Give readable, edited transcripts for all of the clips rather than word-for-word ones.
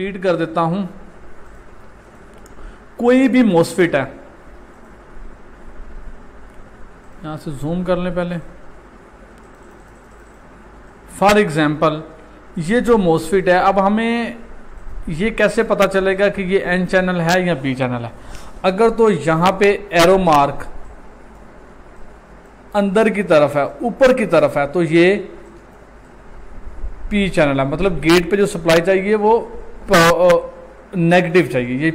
Repeat कर देता हूं, कोई भी मोसफिट है, यहां से जूम कर लें पहले। फॉर एग्जाम्पल ये जो मोसफिट है, अब हमें ये कैसे पता चलेगा कि ये एन चैनल है या पी चैनल है? अगर तो यहां पे एरो मार्क अंदर की तरफ है, ऊपर की तरफ है, तो ये पी चैनल है, मतलब गेट पे जो सप्लाई चाहिए वो नेगेटिव चाहिए।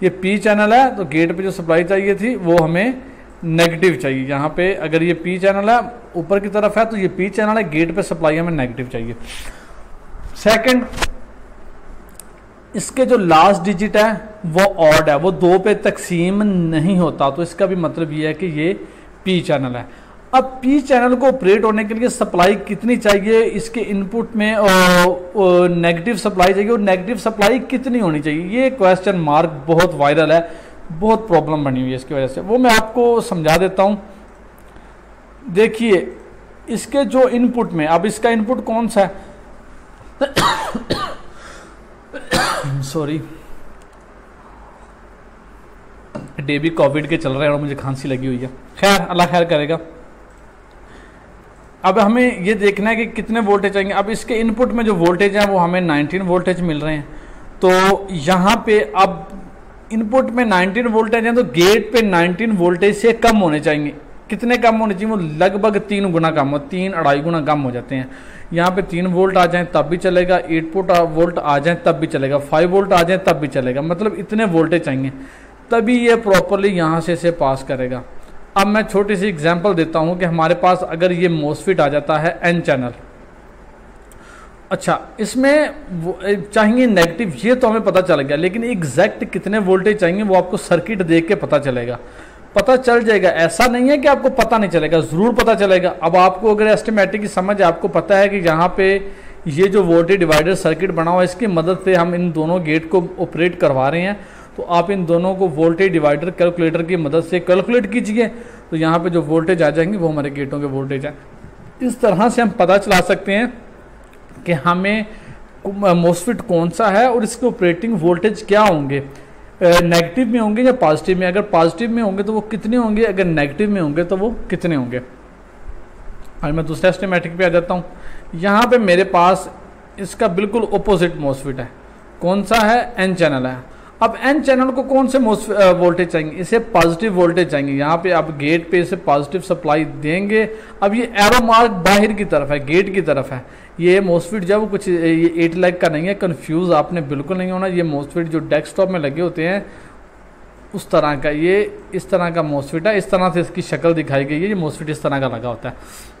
ये पी चैनल है, तो गेट पे जो सप्लाई चाहिए थी वो हमें नेगेटिव चाहिए। यहाँ पे अगर ये पी चैनल है, ऊपर की तरफ है, तो ये पी चैनल है, गेट पे सप्लाई हमें नेगेटिव चाहिए। सेकंड, इसके जो लास्ट डिजिट है वो ऑड है, वो 2 पे तकसीम नहीं होता, तो इसका भी मतलब ये है कि ये पी चैनल है। अब पी चैनल को ऑपरेट होने के लिए सप्लाई कितनी चाहिए? इसके इनपुट में नेगेटिव सप्लाई चाहिए, और नेगेटिव सप्लाई कितनी होनी चाहिए? ये क्वेश्चन मार्क बहुत वायरल है, बहुत प्रॉब्लम बनी हुई है इसकी वजह से। वो मैं आपको समझा देता हूं। देखिए इसके जो इनपुट में, अब इसका इनपुट कौन सा है? सॉरी, डे भी कोविड के चल रहे हैं और मुझे खांसी लगी हुई है। खैर, अल्लाह खैर करेगा। अब हमें ये देखना है कि कितने वोल्टेज आएंगे। अब इसके इनपुट में जो वोल्टेज है वो हमें 19 वोल्टेज मिल रहे हैं, तो यहाँ पे अब इनपुट में 19 वोल्टेज हैं, तो गेट पे 19 वोल्टेज से कम होने चाहिए। कितने कम होने चाहिए? वो लगभग 3 गुना कम हो, 3-2.5 गुना कम हो जाते हैं। यहाँ पे 3 वोल्ट आ जाएं तब भी चलेगा, 8 वोल्ट आ जाएं तब भी चलेगा, 5 वोल्ट आ जाएं तब भी चलेगा, मतलब इतने वोल्टेज चाहिए, तभी ये प्रॉपरली यहाँ से इसे पास करेगा। अब मैं छोटी सी एग्जांपल देता हूँ कि हमारे पास अगर ये मोसफिट आ जाता है एन चैनल, अच्छा इसमें चाहिए नेगेटिव, ये तो हमें पता चल गया, लेकिन एग्जैक्ट कितने वोल्टेज चाहिए वो आपको सर्किट देख के पता चलेगा, पता चल जाएगा। ऐसा नहीं है कि आपको पता नहीं चलेगा, ज़रूर पता चलेगा। अब आपको अगर एस्टिमेटिक की समझ, आपको पता है कि यहाँ पे ये जो वोल्टेज डिवाइडर सर्किट बना हुआ है, इसकी मदद से हम इन दोनों गेट को ऑपरेट करवा रहे हैं, तो आप इन दोनों को वोल्टेज डिवाइडर कैलकुलेटर की मदद से कैलकुलेट कीजिए, तो यहाँ पे जो वोल्टेज आ जाएंगे वो हमारे गेटों के वोल्टेज हैं। इस तरह से हम पता चला सकते हैं कि हमें मोसफिट कौन सा है और इसके ऑपरेटिंग वोल्टेज क्या होंगे, नेगेटिव में होंगे या पॉजिटिव में। अगर पॉजिटिव में होंगे तो वो कितने होंगे, अगर नेगेटिव में होंगे तो वो कितने होंगे। आज मैं दूसरा स्कीमेटिक पे आ जाता हूँ। यहाँ पे मेरे पास इसका बिल्कुल ऑपोजिट मोसफिट है, कौन सा है? एन चैनल है। अब एन चैनल को कौन से वोल्टेज चाहिए? इसे पॉजिटिव वोल्टेज चाहिए। यहाँ पे आप गेट पे इसे पॉजिटिव सप्लाई देंगे। अब ये एरो मार्क बाहर की तरफ है, गेट की तरफ है। ये मोसफिट जब कुछ ये 8 लाख का नहीं है, कंफ्यूज आपने बिल्कुल नहीं होना। ये मोसफिट जो डेस्कटॉप में लगे होते हैं उस तरह का, ये इस तरह का मोसफिट है, इस तरह से इसकी शक्ल दिखाई गई है। ये मोसफिट इस तरह का लगा होता है।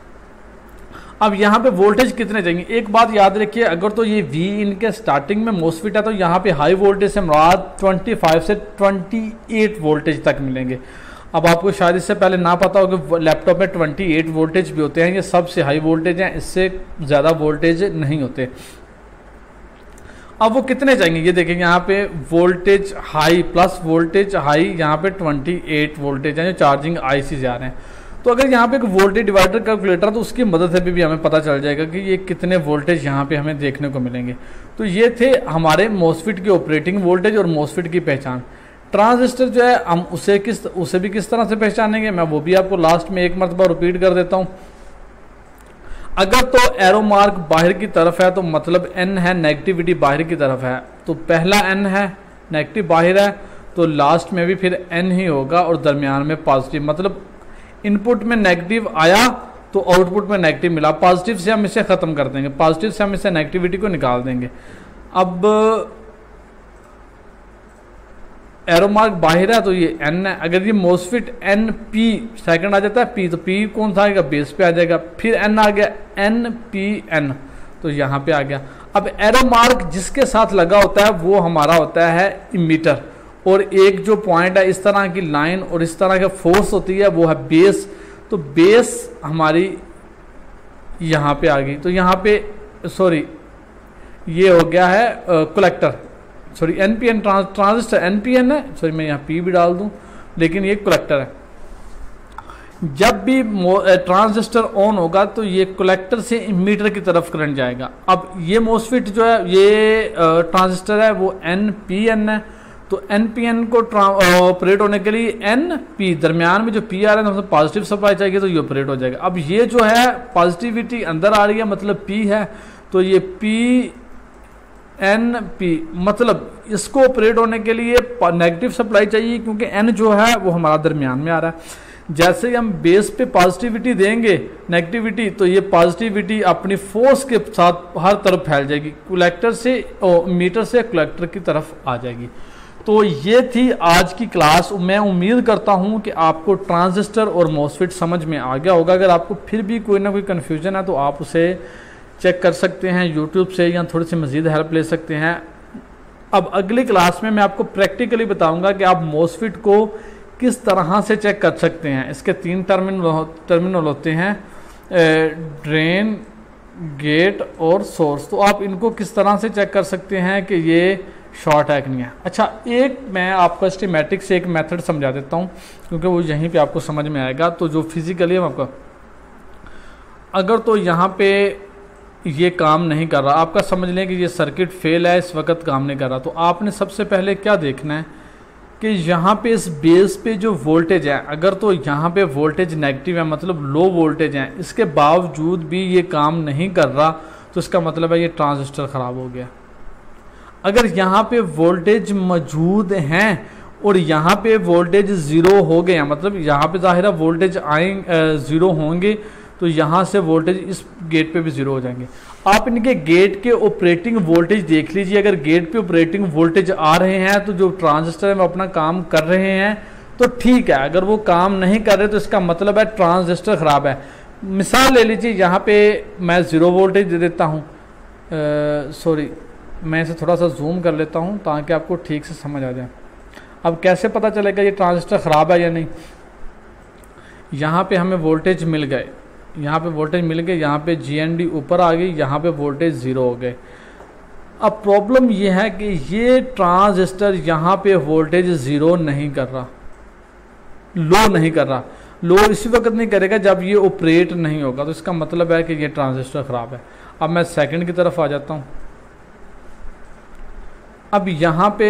अब यहाँ पे वोल्टेज कितने चाहिए? एक बात याद रखिए, अगर तो ये वी इनके स्टार्टिंग में मोसफिट है तो यहाँ पे हाई वोल्टेज से मुराद 25 से 28 वोल्टेज तक मिलेंगे। अब आपको शायद इससे पहले ना पता हो कि लैपटॉप में 28 वोल्टेज भी होते हैं, ये सबसे हाई वोल्टेज हैं, इससे ज़्यादा वोल्टेज नहीं होते। अब वो कितने चाहिए ये देखेंगे, यहाँ पे voltage high plus voltage high, यहाँ पे 28 वोल्टेज हैं जो चार्जिंग आईसी से आ रहे हैं। तो अगर यहाँ पे एक वोल्टेज डिवाइडर कैलकुलेटर तो उसकी मदद से भी हमें पता चल जाएगा कि ये कितने वोल्टेज यहाँ पे हमें देखने को मिलेंगे। तो ये थे हमारे मोसफिट के ऑपरेटिंग वोल्टेज और मोसफिट की पहचान। ट्रांजिस्टर जो है हम उसे भी किस तरह से पहचानेंगे, मैं वो भी आपको लास्ट में एक मरतबा रिपीट कर देता हूँ। अगर तो एरो मार्क बाहर की तरफ है तो मतलब एन है, नेगेटिविटी बाहर की तरफ है, तो पहला एन है, नेगेटिव बाहर है, तो लास्ट में भी फिर एन ही होगा और दरमियान में पॉजिटिव। मतलब इनपुट में नेगेटिव आया तो आउटपुट में नेगेटिव मिला। पॉजिटिव से हम इसे ख़त्म कर देंगे, पॉजिटिव से हम इसे नेगेटिविटी को निकाल देंगे। अब एरो मार्क बाहर है तो ये एन है। अगर ये मोसफिट एन पी सेकंड आ जाता है पी, तो पी कौन सा आएगा? बेस पे आ जाएगा। फिर एन आ गया, एन पी एन, तो यहाँ पे आ गया। अब एरो मार्क जिसके साथ लगा होता है वो हमारा होता है इमीटर, और एक जो पॉइंट है इस तरह की लाइन और इस तरह का फोर्स होती है वो है बेस। तो बेस हमारी यहाँ पे आ गई, तो यहाँ पे सॉरी ये हो गया है collector, sorry NPN transistor NPN है, सॉरी मैं यहाँ पी भी डाल दूँ, लेकिन ये कलेक्टर है। जब भी ट्रांजिस्टर ऑन होगा तो ये कलेक्टर से इमीटर की तरफ करंट जाएगा। अब ये मोसफेट जो है, ये ट्रांजिस्टर है वो NPN है, तो NPN को ऑपरेट होने के लिए NP दरमियान में जो P आ रहा है, तो पॉजिटिव सप्लाई चाहिए, तो ये ऑपरेट हो जाएगा। अब ये जो है पॉजिटिविटी अंदर आ रही है, मतलब P है, तो ये NP मतलब इसको ऑपरेट होने के लिए नेगेटिव सप्लाई चाहिए, क्योंकि N जो है वो हमारा दरमियान में आ रहा है। जैसे ही हम बेस पे पॉजिटिविटी देंगे नेगेटिविटी, तो ये पॉजिटिविटी अपनी फोर्स के साथ हर तरफ फैल जाएगी, कलेक्टर से मीटर से कलेक्टर की तरफ आ जाएगी। तो ये थी आज की क्लास। मैं उम्मीद करता हूँ कि आपको ट्रांजिस्टर और मॉसफेट समझ में आ गया होगा। अगर आपको फिर भी कोई ना कोई कन्फ्यूजन है तो आप उसे चेक कर सकते हैं यूट्यूब से, या थोड़ी सी मज़ीद हेल्प ले सकते हैं। अब अगली क्लास में मैं आपको प्रैक्टिकली बताऊंगा कि आप मॉसफेट को किस तरह से चेक कर सकते हैं। इसके 3 टर्मिनल होते हैं, ड्रेन, गेट और सोर्स। तो आप इनको किस तरह से चेक कर सकते हैं कि ये शॉर्ट है कि नहीं है। अच्छा, एक मैं आपको स्कीमेटिक से एक मेथड समझा देता हूँ, क्योंकि वो यहीं पे आपको समझ में आएगा। तो जो फिजिकली हम आपको, अगर तो यहाँ पे ये काम नहीं कर रहा, आपका समझ लें कि ये सर्किट फेल है, इस वक्त काम नहीं कर रहा, तो आपने सबसे पहले क्या देखना है कि यहाँ पे इस बेस पे जो वोल्टेज है, अगर तो यहाँ पे वोल्टेज नेगेटिव है, मतलब लो वोल्टेज है, इसके बावजूद भी ये काम नहीं कर रहा, तो इसका मतलब है ये ट्रांजिस्टर ख़राब हो गया। अगर यहाँ पे वोल्टेज मौजूद हैं और यहाँ पे वोल्टेज ज़ीरो हो गया, मतलब यहाँ पे ज़ाहिर है वोल्टेज आएंगे ज़ीरो होंगे, तो यहाँ से वोल्टेज इस गेट पे भी ज़ीरो हो जाएंगे। आप इनके गेट के ऑपरेटिंग वोल्टेज देख लीजिए। अगर गेट पे ऑपरेटिंग वोल्टेज आ रहे हैं तो जो ट्रांजिस्टर है वो अपना काम कर रहे हैं, तो ठीक है। अगर वो काम नहीं कर रहे तो इसका मतलब है ट्रांजिस्टर ख़राब है। मिसाल ले लीजिए, यहाँ पे मैं ज़ीरो वोल्टेज दे देता हूँ, सॉरी मैं इसे थोड़ा सा जूम कर लेता हूँ ताकि आपको ठीक से समझ आ जाए। अब कैसे पता चलेगा ये ट्रांजिस्टर ख़राब है या नहीं। यहाँ पे हमें वोल्टेज मिल गए, यहाँ पे वोल्टेज मिल गए, यहाँ पे GND ऊपर आ गई, यहाँ पे वोल्टेज ज़ीरो हो गए। अब प्रॉब्लम ये है कि ये ट्रांजिस्टर यहाँ पे वोल्टेज ज़ीरो नहीं कर रहा, लो नहीं कर रहा। लो इसी वक्त नहीं करेगा जब ये ऑपरेट नहीं होगा, तो इसका मतलब है कि ये ट्रांजिस्टर ख़राब है। अब मैं सेकंड की तरफ आ जाता हूँ। अब यहाँ पे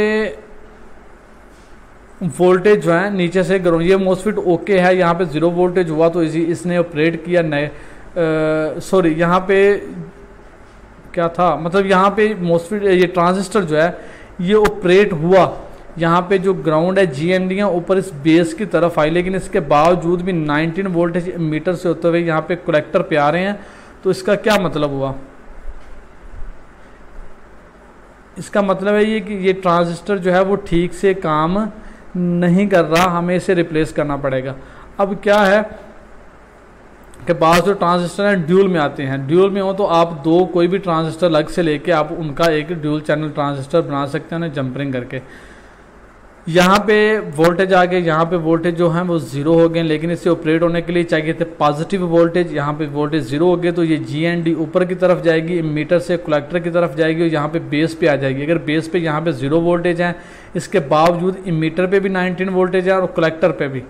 वोल्टेज जो है नीचे से ग्राउंड, ये मॉसफेट ओके है, यहाँ पे ज़ीरो वोल्टेज हुआ तो इसने ऑपरेट किया नए, सॉरी यहाँ पे क्या था, मतलब यहाँ पे मॉसफेट ये ट्रांजिस्टर जो है ये ऑपरेट हुआ। यहाँ पे जो ग्राउंड है GND ऊपर इस बेस की तरफ आई, लेकिन इसके बावजूद भी 19 वोल्टेज मीटर से होते हुए यहाँ पे कलेक्टर पे आ रहे हैं। तो इसका क्या मतलब हुआ, इसका मतलब है ये कि ये ट्रांजिस्टर जो है वो ठीक से काम नहीं कर रहा, हमें इसे रिप्लेस करना पड़ेगा। अब क्या है कि पास जो ट्रांजिस्टर हैं ड्यूल में आते हैं, ड्यूल में हो तो आप दो कोई भी ट्रांजिस्टर अलग से लेके आप उनका एक ड्यूल चैनल ट्रांजिस्टर बना सकते हैं उन्हें जंपरिंग करके। यहाँ पे वोल्टेज आ गए, यहाँ पे वोल्टेज जो है वो ज़ीरो हो गए, लेकिन इसे ऑपरेट होने के लिए चाहिए थे पॉजिटिव वोल्टेज। यहाँ पे वोल्टेज ज़ीरो हो गए तो ये GND ऊपर की तरफ जाएगी, मीटर से कलेक्टर की तरफ जाएगी और यहाँ पे बेस पे आ जाएगी। अगर बेस पे यहाँ पे ज़ीरो वोल्टेज है, इसके बावजूद मीटर पे भी 19 वोल्टेज है और कलेक्टर पे भी,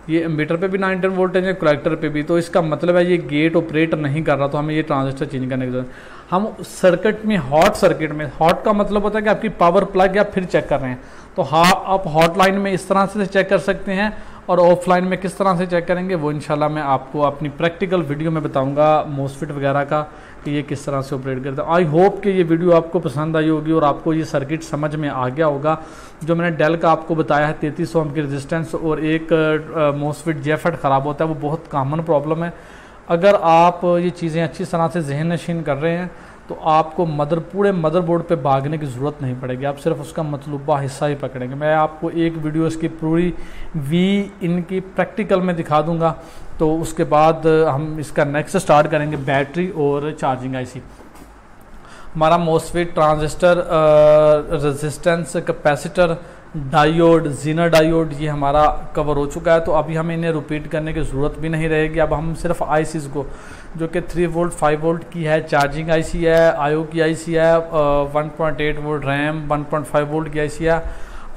ये मीटर पे भी 19 वोल्टेज है, कलेक्टर पे भी, तो इसका मतलब है ये गेट ऑपरेट नहीं कर रहा, तो हमें ये ट्रांजिस्टर चेंज करने की जरूरत। हम सर्किट में हॉट सर्किट में, हॉट का मतलब होता है कि आपकी पावर प्लग या फिर चेक कर रहे हैं, तो हाँ आप हॉट लाइन में इस तरह से चेक कर सकते हैं और ऑफलाइन में किस तरह से चेक करेंगे वो इंशाल्लाह मैं आपको अपनी प्रैक्टिकल वीडियो में बताऊंगा मॉसफेट वगैरह का कि ये किस तरह से ऑपरेट करता है। आई होप कि ये वीडियो आपको पसंद आई होगी और आपको ये सर्किट समझ में आ गया होगा। जो मैंने डेल का आपको बताया है 3300 ओम की रेजिस्टेंस और एक मॉसफेट JFET ख़राब होता है, वो बहुत कॉमन प्रॉब्लम है। अगर आप ये चीज़ें अच्छी तरह से जहन नशीन कर रहे हैं तो आपको पूरे मदरबोर्ड पे भागने की ज़रूरत नहीं पड़ेगी, आप सिर्फ उसका मतलूबा हिस्सा ही पकड़ेंगे। मैं आपको एक वीडियो इसकी पूरी इनकी प्रैक्टिकल में दिखा दूंगा, तो उसके बाद हम इसका नेक्स्ट स्टार्ट करेंगे बैटरी और चार्जिंग IC। हमारा MOSFET, transistor, resistance, capacitor, diode, Zener diode ये हमारा कवर हो चुका है, तो अभी हमें इन्हें रिपीट करने की ज़रूरत भी नहीं रहेगी। अब हम सिर्फ ICs को, जो कि 3 वोल्ट 5 वोल्ट की है, चार्जिंग IC है, IO की IC है, 1.8 वोल्ट रैम, 1.5 वोल्ट की IC है,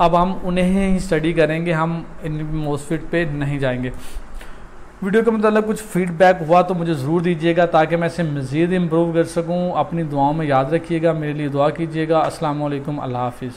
अब हम उन्हें ही स्टडी करेंगे, हम इन मॉसफेट पे नहीं जाएंगे। वीडियो के मतलब कुछ फीडबैक हुआ तो मुझे ज़रूर दीजिएगा ताकि मैं इसे मज़ीद इम्प्रूव कर सकूँ। अपनी दुआओं में याद रखिएगा, मेरे लिए दुआ कीजिएगा। अस्सलाम वालेकुम, अल्लाह हाफिज़।